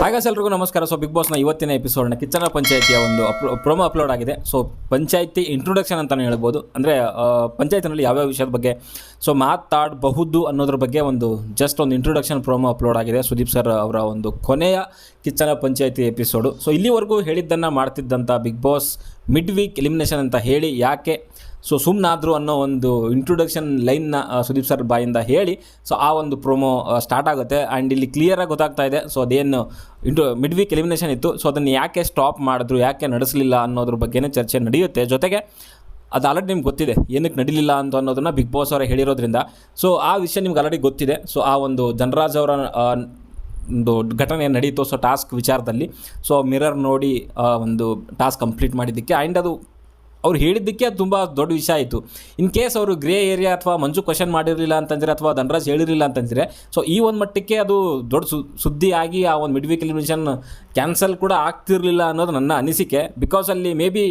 ಹಾಗೆ ಎಲ್ರಿಗೂ ನಮಸ್ಕಾರ. ಸೊ ಬಿಗ್ ಬಾಸ್ನ ಇವತ್ತಿನ ಎಪಿಸೋಡ್ನ ಕಿಚ್ಚನ ಪಂಚಾಯಿತಿಯ ಒಂದು ಪ್ರೊಮೋ ಅಪ್ಲೋಡ್ ಆಗಿದೆ. ಸೊ ಪಂಚಾಯಿತಿ ಇಂಟ್ರೊಡಕ್ಷನ್ ಅಂತಲೇ ಹೇಳ್ಬೋದು. ಅಂದರೆ ಪಂಚಾಯತಿನಲ್ಲಿ ಯಾವ್ಯಾವ ವಿಷಯದ ಬಗ್ಗೆ ಸೊ ಮಾತಾಡಬಹುದು ಅನ್ನೋದ್ರ ಬಗ್ಗೆ ಒಂದು ಜಸ್ಟ್ ಒಂದು ಇಂಟ್ರೊಡಕ್ಷನ್ ಪ್ರೊಮೋ ಅಪ್ಲೋಡ್ ಆಗಿದೆ ಸುದೀಪ್ ಸರ್ ಅವರ ಒಂದು ಕೊನೆಯ ಕಿಚ್ಚನ ಪಂಚಾಯಿತಿ ಎಪಿಸೋಡು. ಸೊ ಇಲ್ಲಿವರೆಗೂ ಹೇಳಿದ್ದನ್ನು ಮಾಡ್ತಿದ್ದಂಥ Bigg Boss mid week elimination ಅಂತ ಹೇಳಿ ಯಾಕೆ ಸುಮ್ಮನಾದ್ರು ಅನ್ನೋ ಒಂದು ಇಂಟ್ರೊಡಕ್ಷನ್ ಲೈನ್ನ ಸುದೀಪ್ ಸರ್ ಬಾಯಿಂದ ಹೇಳಿ ಸೊ ಆ ಒಂದು ಪ್ರೊಮೋ ಸ್ಟಾರ್ಟ್ ಆಗುತ್ತೆ. ಆ್ಯಂಡ್ ಇಲ್ಲಿ ಕ್ಲಿಯರಾಗಿ ಗೊತ್ತಾಗ್ತಾ ಇದೆ ಸೊ ಅದೇನು ಮಿಡ್ ವೀಕ್ ಎಲಿಮಿನೇಷನ್ ಇತ್ತು ಸೊ ಅದನ್ನು ಯಾಕೆ ಸ್ಟಾಪ್ ಮಾಡಿದ್ರು, ಯಾಕೆ ನಡೆಸಲಿಲ್ಲ ಅನ್ನೋದ್ರ ಬಗ್ಗೆನೇ ಚರ್ಚೆ ನಡೆಯುತ್ತೆ. ಜೊತೆಗೆ ಅದು ಆಲ್ರೆಡಿ ನಿಮ್ಗೆ ಗೊತ್ತಿದೆ ಏನಕ್ಕೆ ನಡೀಲಿಲ್ಲ ಅಂತ ಅನ್ನೋದನ್ನು ಬಿಗ್ ಬಾಸ್ ಅವರೇ ಹೇಳಿರೋದ್ರಿಂದ ಸೊ ಆ ವಿಷಯ ನಿಮ್ಗೆ ಆಲ್ರೆಡಿ ಗೊತ್ತಿದೆ. ಸೊ ಆ ಒಂದು ಧನರಾಜ್ ಅವರ ಒಂದು ಘಟನೆ ನಡೀತು ಸೊ ಟಾಸ್ಕ್ ವಿಚಾರದಲ್ಲಿ. ಸೊ ಮಿರರ್ ನೋಡಿ ಒಂದು ಟಾಸ್ಕ್ ಕಂಪ್ಲೀಟ್ ಮಾಡಿದ್ದಕ್ಕೆ ಆ್ಯಂಡ್ ಅದು ಅವ್ರು ಹೇಳಿದ್ದಕ್ಕೆ ಅದು ತುಂಬ ದೊಡ್ಡ ವಿಷಯ ಆಯಿತು. ಇನ್ ಕೇಸ್ ಅವರು ಗ್ರೇ ಏರಿಯಾ ಅಥವಾ ಮಂಜು ಕ್ವಶನ್ ಮಾಡಿರಲಿಲ್ಲ ಅಂತಂದರೆ ಅಥವಾ ಧನರಾಜ್ ಹೇಳಿರಲಿಲ್ಲ ಅಂತಂದರೆ ಸೊ ಈ ಒಂದು ಮಟ್ಟಕ್ಕೆ ಅದು ದೊಡ್ಡ ಸುದ್ದಿ ಆಗಿ ಆ ಒಂದು ಮಿಡ್ ವೀಕ್ ಎಲಿಮಿನೇಷನ್ ಕ್ಯಾನ್ಸಲ್ ಕೂಡ ಆಗ್ತಿರಲಿಲ್ಲ ಅನ್ನೋದು ನನ್ನ ಅನಿಸಿಕೆ. ಬಿಕಾಸ್ ಅಲ್ಲಿ ಮೇ ಬಿ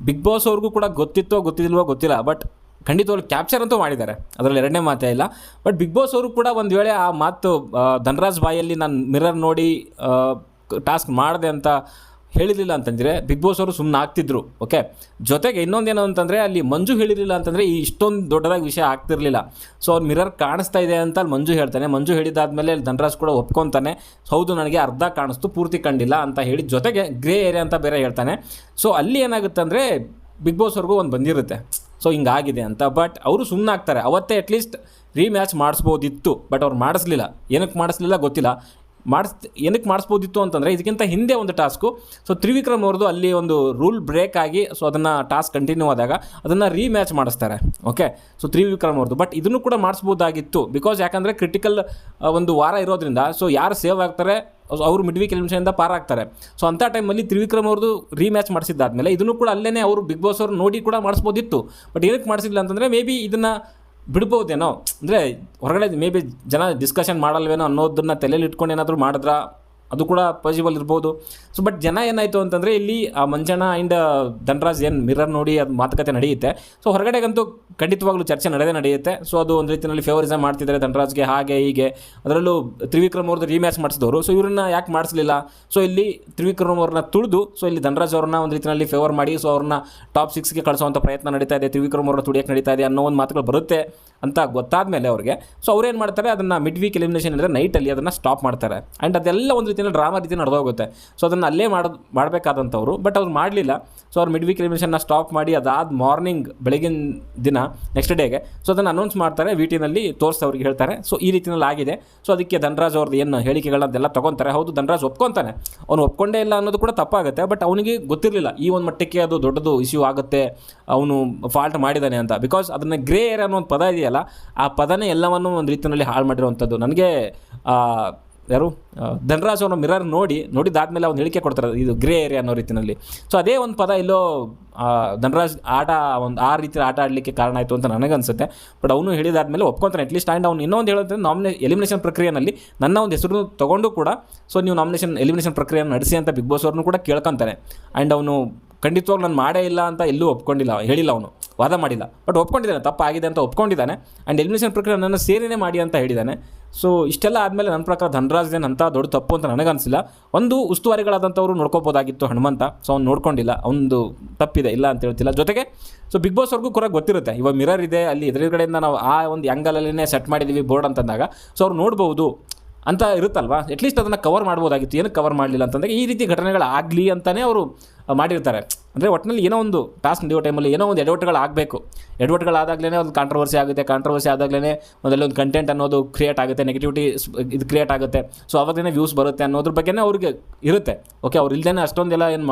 ಬಿಗ್ ಬಾಸ್ ಅವ್ರಿಗೂ ಕೂಡ ಗೊತ್ತಿತ್ತೋ ಗೊತ್ತಿಲ್ವೋ ಗೊತ್ತಿಲ್ಲ, ಬಟ್ ಖಂಡಿತವಾಗ್ಲೂ ಕ್ಯಾಪ್ಚರ್ ಅಂತೂ ಮಾಡಿದ್ದಾರೆ, ಅದರಲ್ಲಿ ಎರಡನೇ ಮಾತೇ ಇಲ್ಲ. ಬಟ್ ಬಿಗ್ ಬಾಸ್ ಅವರು ಕೂಡ ಒಂದು ವೇಳೆ ಆ ಮಾತು ಧನರಾಜ್ ಬಾಯಲ್ಲಿ ನಾನು ಮಿರರ್ ನೋಡಿ ಟಾಸ್ಕ್ ಮಾಡಿದೆ ಅಂತ ಹೇಳಿರಲಿಲ್ಲ ಅಂತಂದರೆ ಬಿಗ್ ಬಾಸ್ ಅವರು ಸುಮ್ಮನೆ ಆಗ್ತಿದ್ರು. ಓಕೆ, ಜೊತೆಗೆ ಇನ್ನೊಂದೇನು ಅಂತಂದರೆ ಅಲ್ಲಿ ಮಂಜು ಹೇಳಿರಲಿಲ್ಲ ಅಂತಂದರೆ ಈ ಇಷ್ಟೊಂದು ದೊಡ್ಡದಾಗಿ ವಿಷಯ ಆಗ್ತಿರಲಿಲ್ಲ. ಸೊ ಅವ್ರು ಮಿರರ್ ಕಾಣಿಸ್ತಾ ಇದೆ ಅಂತ ಅಲ್ಲಿ ಮಂಜು ಹೇಳ್ತಾನೆ. ಮಂಜು ಹೇಳಿದಾದ್ಮೇಲೆ ಧನರಾಜ್ ಕೂಡ ಒಪ್ಕೊತಾನೆ, ಹೌದು ನನಗೆ ಅರ್ಧ ಕಾಣಿಸ್ತು ಪೂರ್ತಿ ಕಂಡಿಲ್ಲ ಅಂತ ಹೇಳಿ, ಜೊತೆಗೆ ಗ್ರೇ ಏರಿಯಾ ಅಂತ ಬೇರೆ ಹೇಳ್ತಾನೆ. ಸೊ ಅಲ್ಲಿ ಏನಾಗುತ್ತೆ ಅಂದರೆ ಬಿಗ್ ಬಾಸ್ ಅವ್ರಿಗೂ ಒಂದು ಬಂದಿರುತ್ತೆ ಸೊ ಹಿಂಗಾಗಿದೆ ಅಂತ. ಬಟ್ ಅವರು ಸುಮ್ಮನೆ ಆಗ್ತಾರೆ. ಅವತ್ತೇ ಅಟ್ಲೀಸ್ಟ್ ರೀಮ್ಯಾಚ್ ಮಾಡಿಸ್ಬೋದಿತ್ತು, ಬಟ್ ಅವ್ರು ಮಾಡಿಸ್ಲಿಲ್ಲ. ಏನಕ್ಕೆ ಮಾಡಿಸ್ಲಿಲ್ಲ ಗೊತ್ತಿಲ್ಲ. ಏನಕ್ಕೆ ಮಾಡಿಸ್ಬೋದಿತ್ತು ಅಂತಂದರೆ ಇದಕ್ಕಿಂತ ಹಿಂದೆ ಒಂದು ಟಾಸ್ಕು ಸೊ ತ್ರಿವಿಕ್ರಮ್ ಅವ್ರದ್ದು ಅಲ್ಲಿ ಒಂದು ರೂಲ್ ಬ್ರೇಕ್ ಆಗಿ ಸೊ ಅದನ್ನು ಟಾಸ್ಕ್ ಕಂಟಿನ್ಯೂ ಆದಾಗ ಅದನ್ನು ರೀಮ್ಯಾಚ್ ಮಾಡಿಸ್ತಾರೆ. ಓಕೆ, ಸೊ ತ್ರಿವಿಕ್ರಮ್ ಅವ್ರದ್ದು. ಬಟ್ ಇದನ್ನು ಕೂಡ ಮಾಡಿಸ್ಬೋದಾಗಿತ್ತು. ಬಿಕಾಸ್ ಯಾಕಂದರೆ ಕ್ರಿಟಿಕಲ್ ಒಂದು ವಾರ ಇರೋದ್ರಿಂದ ಸೊ ಯಾರು ಸೇವ್ ಆಗ್ತಾರೆ ಅವರು ಮಿಡ್ ವೀಕ್ ಎಲಿಮಿನೇಷನಿಂದ ಪಾರಾಗ್ತಾರೆ. ಸೊ ಅಂಥ ಟೈಮಲ್ಲಿ ತ್ರಿವಿಕ್ರಮ್ ಅವ್ರದ್ದು ರೀಮ್ಯಾಚ್ ಮಾಡಿಸಿದ್ದಾದಮೇಲೆ ಇದನ್ನು ಕೂಡ ಅಲ್ಲೇ ಅವರು ಬಿಗ್ ಬಾಸ್ ಅವರು ನೋಡಿ ಕೂಡ ಮಾಡಿಸ್ಬೋದಿತ್ತು. ಬಟ್ ಏನಕ್ಕೆ ಮಾಡಿಸಿಲ್ಲ ಅಂತಂದರೆ ಮೇ ಬಿ ಇದನ್ನು ಬಿಡ್ಬೋದೇನೋ, ಅಂದರೆ ಹೊರಗಡೆ ಮೇ ಬಿ ಜನ ಡಿಸ್ಕಷನ್ ಮಾಡಲ್ವೇನೋ ಅನ್ನೋದನ್ನು ತಲೆಯಲ್ಲಿ ಇಟ್ಕೊಂಡು ಏನಾದರೂ ಮಾಡಿದ್ರೆ ಅದು ಕೂಡ ಪಾಸಿಬಲ್ ಇರ್ಬೋದು. ಸೊ ಬಟ್ ಜನ ಏನಾಯಿತು ಅಂತಂದರೆ ಇಲ್ಲಿ ಆ ಮಂಜಣ್ಣ ಆ್ಯಂಡ್ ಧನರಾಜ್ ಏನು ಮಿರರ್ ನೋಡಿ ಅದು ಮಾತುಕತೆ ನಡೆಯುತ್ತೆ. ಸೊ ಹೊರಗಡೆಗಂತೂ ಖಂಡಿತವಾಗ್ಲೂ ಚರ್ಚೆ ನಡೆಯುತ್ತೆ. ಸೊ ಅದು ಒಂದು ರೀತಿಯಲ್ಲಿ ಫೇವರಿಸಮ್ ಮಾಡ್ತಿದ್ದಾರೆ ಧನರಾಜ್ಗೆ, ಹಾಗೆ ಹೀಗೆ. ಅದರಲ್ಲೂ ತ್ರಿವಿಕ್ರಮ್ ಅವ್ರದ್ದು ರೀಮ್ಯಾಚ್ ಮಾಡಿಸಿದವರು ಸೊ ಇವ್ರನ್ನ ಯಾಕೆ ಮಾಡಿಸಲಿಲ್ಲ. ಸೊ ಇಲ್ಲಿ ತ್ರಿವಿಕ್ರಮ್ ಅವ್ರನ್ನ ತುಳಿದು ಸೊ ಇಲ್ಲಿ ಧನರಾಜ್ ಅವ್ರನ್ನ ಒಂದು ರೀತಿಯಲ್ಲಿ ಫೇವರ್ ಮಾಡಿ ಸೊ ಅವ್ರನ್ನ ಟಾಪ್ 6ಗೆ ಕಳಿಸೋವಂಥ ಪ್ರಯತ್ನ ನಡೀತಾ ಇದೆ, ತ್ರಿವಿಕ್ರಮ್ ಅವ್ರನ್ನ ತುಳಿಯೋಕ್ಕೆ ನಡೀತಾ ಇದೆ ಅನ್ನೋ ಒಂದು ಮಾತುಗಳು ಬರುತ್ತೆ ಅಂತ ಗೊತ್ತಾದ ಮೇಲೆ ಅವ್ರಿಗೆ ಸೊ ಅವ್ರೇನು ಮಾಡ್ತಾರೆ, ಅದನ್ನು ಮಿಡ್ ವೀಕ್ ಎಲಿಮಿನೇಷನ್ ಇದ್ದರೆ ನೈಟಲ್ಲಿ ಅದನ್ನು ಸ್ಟಾಪ್ ಮಾಡ್ತಾರೆ. ಆ್ಯಂಡ್ ಅದೆಲ್ಲ ಒಂದು ರೀತಿಯಲ್ಲಿ ಡ್ರಾಮಾ ರೀತಿ ನಡೆದೋಗುತ್ತೆ. ಸೊ ಅದನ್ನು ಅಲ್ಲೇ ಮಾಡಬೇಕಾದಂಥವ್ರು, ಬಟ್ ಅವ್ರು ಮಾಡಲಿಲ್ಲ. ಸೊ ಅವ್ರು ಮಿಡ್ ವೀಕ್ ಎಲಿಮಿನೇಷನ್ನ ಸ್ಟಾಪ್ ಮಾಡಿ ಅದಾದ ಮಾರ್ನಿಂಗ್ ಬೆಳಗಿನ ದಿನ ನೆಕ್ಸ್ಟ್ ಡೇಗೆ ಸೊ ಅದನ್ನು ಅನೌನ್ಸ್ ಮಾಡ್ತಾರೆ, ವಿಟಿನಲ್ಲಿ ತೋರಿಸ್ತವ್ರಿಗೆ ಹೇಳ್ತಾರೆ. ಸೊ ಈ ರೀತಿಯಲ್ಲಿ ಆಗಿದೆ. ಸೊ ಅದಕ್ಕೆ ಧನರಾಜ್ ಅವ್ರದ್ದು ಏನು ಹೇಳಿಕೆಗಳನ್ನೆಲ್ಲ ತೊಗೊತಾರೆ. ಹೌದು, ಧನರಾಜ್ ಒಪ್ಕೊತಾನೆ, ಅವನು ಒಪ್ಕೊಂಡೇ ಇಲ್ಲ ಅನ್ನೋದು ಕೂಡ ತಪ್ಪಾಗುತ್ತೆ. ಬಟ್ ಅವನಿಗೆ ಗೊತ್ತಿರಲಿಲ್ಲ ಈ ಒಂದು ಮಟ್ಟಕ್ಕೆ ಅದು ದೊಡ್ಡದು ಇಶ್ಯೂ ಆಗುತ್ತೆ, ಅವನು ಫಾಲ್ಟ್ ಮಾಡಿದ್ದಾನೆ ಅಂತ. ಬಿಕಾಸ್ ಅದನ್ನು ಗ್ರೇ ಏರಿಯಾ ಅನ್ನೋ ಒಂದು ಪದ ಇದೆಯಲ್ಲ, ಆ ಪದನೇ ಎಲ್ಲವನ್ನೂ ಒಂದು ರೀತಿಯಲ್ಲಿ ಹಾಳು ಮಾಡಿರುವಂಥದ್ದು. ನನಗೆ ಯಾರು ಧನರಾಜ್ ಅವನ ಮಿರರ್ ನೋಡಿದಾದ್ಮೇಲೆ ಅವ್ನು ಹೇಳಿಕೆ ಕೊಡ್ತಾರೆ ಇದು ಗ್ರೇ ಏರಿಯಾ ಅನ್ನೋ ರೀತಿಯಲ್ಲಿ. ಸೊ ಅದೇ ಒಂದು ಪದ ಇಲ್ಲೋ ಧನರಾಜ್ ಆ ರೀತಿ ಆಟ ಆಡಲಿಕ್ಕೆ ಕಾರಣ ಆಯಿತು ಅಂತ ನನಗನ್ಸುತ್ತೆ. ಬಟ್ ಅವನು ಹೇಳಿದಾದ್ಮೇಲೆ ಒಪ್ಕೊತಾನೆ ಅಟ್ಲೀಸ್ಟ್. ಆ್ಯಂಡ್ ಅವ್ನು ಇನ್ನೊಂದು ಹೇಳೋದಂದ್ರೆ ಎಲಿಮಿನೇಷನ್ ಪ್ರಕ್ರಿಯೆಯಲ್ಲಿ ನನ್ನ ಒಂದು ಹೆಸರು ತೊಗೊಂಡು ಕೂಡ ಸೊ ನೀವು ಎಲಿಮಿನೇಷನ್ ಪ್ರಕ್ರಿಯೆಯನ್ನು ನಡೆಸಿ ಅಂತ ಬಿಗ್ ಬಾಸ್ ಅವ್ರನ್ನೂ ಕೂಡ ಕೇಳ್ಕೊತಾನೆ. ಆ್ಯಂಡ್ ಅವನು ಖಂಡಿತವಾಗ್ಲೂ ನಾನು ಮಾಡೇ ಇಲ್ಲ ಅಂತ ಎಲ್ಲೂ ಹೇಳಿಲ್ಲ, ಅವನು ವಾದ ಮಾಡಿಲ್ಲ. ಬಟ್ ಒಪ್ಕೊಂಡಿದ್ದಾನೆ, ತಪ್ಪಾಗಿದೆ ಅಂತ ಒಪ್ಕೊಂಡಿದ್ದಾನೆ. ಆ್ಯಂಡ್ ಎಲಿಮಿನೇಷನ್ ಪ್ರಕ್ರಿಯೆ ನನ್ನ ಸೇರಿನೇ ಮಾಡಿ ಅಂತ ಹೇಳಿದ್ದಾನೆ. ಸೊ ಇಷ್ಟೆಲ್ಲ ಆದಮೇಲೆ ನನ್ನ ಪ್ರಕಾರ ಧನರಾಜ್ದೇನು ಅಂತ ದೊಡ್ಡ ತಪ್ಪು ಅಂತ ನನಗನ್ಸಿಲ್ಲ. ಒಂದು ಉಸ್ತುವಾರಿಗಳಾದಂಥವ್ರು ನೋಡ್ಕೋಬೋದಾಗಿತ್ತು ಹನುಮಂತ, ಸೊ ಅವ್ನು ನೋಡ್ಕೊಂಡಿಲ್ಲ, ಅವನದು ತಪ್ಪಿದೆ, ಇಲ್ಲ ಅಂತ ಹೇಳ್ತಿಲ್ಲ. ಜೊತೆಗೆ ಸೊ ಬಿಗ್ ಬಾಸ್ ಅವ್ರಿಗೂ ಕೂಡ ಗೊತ್ತಿರುತ್ತೆ ಇವಾಗ ಮಿರರ್ ಇದೆ ಅಲ್ಲಿ ಎದುರುಗಡೆಯಿಂದ ನಾವು ಆ ಒಂದು ಆ್ಯಂಗಲಲ್ಲೇ ಸೆಟ್ ಮಾಡಿದ್ದೀವಿ ಬೋರ್ಡ್ ಅಂತಂದಾಗ ಸೊ ಅವ್ರು ನೋಡ್ಬೋದು ಅಂತ ಇರುತ್ತಲ್ವಾ. ಅಟ್ಲೀಸ್ಟ್ ಅದನ್ನು ಕವರ್ ಮಾಡ್ಬೋದಾಗಿತ್ತು. ಏನಕ್ಕೆ ಕವರ್ ಮಾಡಲಿಲ್ಲ ಅಂತಂದರೆ ಈ ರೀತಿ ಘಟನೆಗಳಾಗಲಿ ಅಂತಲೇ ಅವರು ಮಾಡಿರ್ತಾರೆ. ಅಂದರೆ ಒಟ್ಟಿನಲ್ಲಿ ಏನೋ ಒಂದು ಟಾಸ್ಕ್ ನಡೆಯೋ ಟೈಮಲ್ಲಿ ಏನೋ ಒಂದು ಎಡವಟ್ಟುಗಳಾಗಬೇಕು. ಎಡವಟ್ಟುಗಳಾದಾಗಲೇ ಒಂದು ಕಾಂಟ್ರವರ್ಸಿ ಆಗುತ್ತೆ. ಕಾಂಟ್ರವರ್ಸಿ ಆದಾಗಲೇ ಒಂದು ಕಂಟೆಂಟ್ ಅನ್ನೋದು ಕ್ರಿಯೇಟ್ ಆಗುತ್ತೆ, ನೆಗೆಟಿವಿಟಿ ಇದು ಕ್ರಿಯೇಟ್ ಆಗುತ್ತೆ. ಸೊ ಅವಾಗಲೇ ವ್ಯೂಸ್ ಬರುತ್ತೆ ಅನ್ನೋದ್ರ ಬಗ್ಗೆನೇ ಅವ್ರಿಗೆ ಇರುತ್ತೆ. ಓಕೆ, ಅವ್ರು ಇಲ್ಲದೇ ಅಷ್ಟೊಂದೆಲ್ಲ ಏನು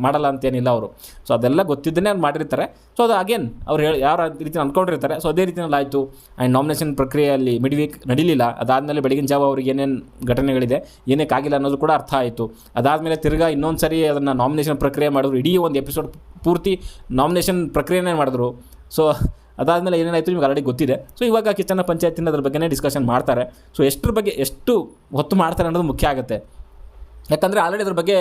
ಮಾಡಲ್ಲ ಅಂತೇನಿಲ್ಲ ಅವರು. ಸೊ ಅದೆಲ್ಲ ಗೊತ್ತಿದ್ದನೇ ಅವ್ರು ಮಾಡಿರ್ತಾರೆ. ಸೊ ಅದು ಅಗೇನ್ ಅವ್ರು ಯಾವ ರೀತಿ ಅಂದ್ಕೊಂಡಿರ್ತಾರೆ. ಸೊ ಅದೇ ರೀತಿಯಲ್ಲಿ ಆಯಿತು. ಆ್ಯಂಡ್ ನಾಮಿನೇಷನ್ ಪ್ರಕ್ರಿಯೆಯಲ್ಲಿ ಮಿಡ್ ವೀಕ್ ನಡೀಲಿಲ್ಲ. ಅದಾದಮೇಲೆ ಬೆಳಗಿನ ಜಾವ ಅವ್ರಿಗೆ ಏನೇನು ಘಟನೆಗಳಿದೆ, ಏನಕ್ಕಾಗಿಲ್ಲ ಅನ್ನೋದು ಕೂಡ ಅರ್ಥ ಆಯಿತು. ಅದಾದಮೇಲೆ ತಿರ್ಗಾ ಇನ್ನೊಂದು ಸರಿ ಅದನ್ನು ನಾಮಿನೇಷನ್ ಪ್ರಕ್ರಿಯೆ ಮಾಡಿದ್ರು. ಇಡೀ ಒಂದು ಎಪಿಸೋಡ್ ಪೂರ್ತಿ ನಾಮಿನೇಷನ್ ಪ್ರಕ್ರಿಯೆನೇ ಮಾಡಿದ್ರು. ಸೊ ಅದಾದಮೇಲೆ ಏನೇನಾಯಿತು ನಿಮ್ಗೆ ಆಲ್ರೆಡಿ ಗೊತ್ತಿದೆ. ಸೊ ಇವಾಗ ಕಿಚ್ಚನ ಪಂಚಾಯತಿನ ಅದ್ರ ಬಗ್ಗೆನೇ ಡಿಸ್ಕಷನ್ ಮಾಡ್ತಾರೆ. ಸೊ ಎಷ್ಟು ಹೊತ್ತು ಮಾಡ್ತಾರೆ ಅನ್ನೋದು ಮುಖ್ಯ ಆಗುತ್ತೆ. ಯಾಕಂದರೆ ಆಲ್ರೆಡಿ ಅದ್ರ ಬಗ್ಗೆ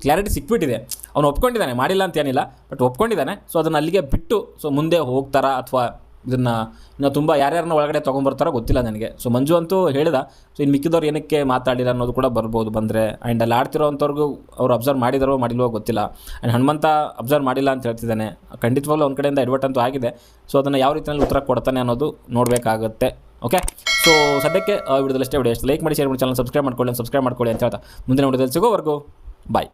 ಕ್ಲಾರಿಟಿ ಸಿಕ್ಬಿಟ್ಟಿದೆ. ಅವನು ಒಪ್ಕೊಂಡಿದ್ದಾನೆ, ಮಾಡಿಲ್ಲ ಅಂತ ಏನಿಲ್ಲ, ಬಟ್ ಒಪ್ಕೊಂಡಿದ್ದಾನೆ. ಸೊ ಅದನ್ನು ಅಲ್ಲಿಗೆ ಬಿಟ್ಟು ಸೊ ಮುಂದೆ ಹೋಗ್ತಾರಾ ಅಥವಾ ಇದನ್ನು ಇನ್ನು ತುಂಬ ಯಾರ್ಯಾರನ್ನ ಒಳಗಡೆ ತೊಗೊಂಬರ್ತಾರೋ ಗೊತ್ತಿಲ್ಲ ನನಗೆ. ಸೊ ಮಂಜು ಅಂತೂ ಹೇಳಿದ. ಸೊ ಇನ್ನು ಮಿಕ್ಕಿದವ್ರು ಏನಕ್ಕೆ ಮಾತಾಡಿಲ್ಲ ಅನ್ನೋದು ಕೂಡ ಬರ್ಬೋದು ಬಂದರೆ. ಆ್ಯಂಡ್ ಅಲ್ಲಿ ಆಡ್ತಿರೋ ಅಂಥವ್ರಿಗೂ ಅವ್ರು ಅಬ್ಸರ್ವ್ ಮಾಡಿದಾರೋ ಮಾಡಿಲ್ವೋ ಗೊತ್ತಿಲ್ಲ. ಆ್ಯಂಡ್ ಹನುಮಂತ ಅಬ್ಸರ್ವ್ ಮಾಡಿಲ್ಲ ಅಂತ ಹೇಳ್ತಿದ್ದಾನೆ. ಖಂಡಿತವಾಗ್ಲೂ ಒಂದು ಕಡೆಯಿಂದ ಎಡವಟ್ ಅಂತೂ ಆಗಿದೆ. ಸೊ ಅದನ್ನು ಯಾವ ರೀತಿಯಲ್ಲಿ ಉತ್ತರ ಕೊಡ್ತಾನೆ ಅನ್ನೋದು ನೋಡಬೇಕಾಗುತ್ತೆ. ಓಕೆ, ಸೊ ಸದ್ಯಕ್ಕೆ ವಿಡಿಯೋದಲ್ಲಷ್ಟೇ. ವಿಡಿಯೋ ಎಷ್ಟು ಲೈಕ್ ಮಾಡಿ, ಶೇರ್ ಮಾಡಿ, ಚಾನಲ್ ಸಬ್ಸ್ಕ್ರೈಬ್ ಮಾಡ್ಕೊಳ್ಳಿ ಅಂತ ಹೇಳ್ತಾ ಮುಂದಿನ ವಿಡಿಯೋದಲ್ಲಿ ಸಿಗೋವರೆಗೂ ಬಾಯ್.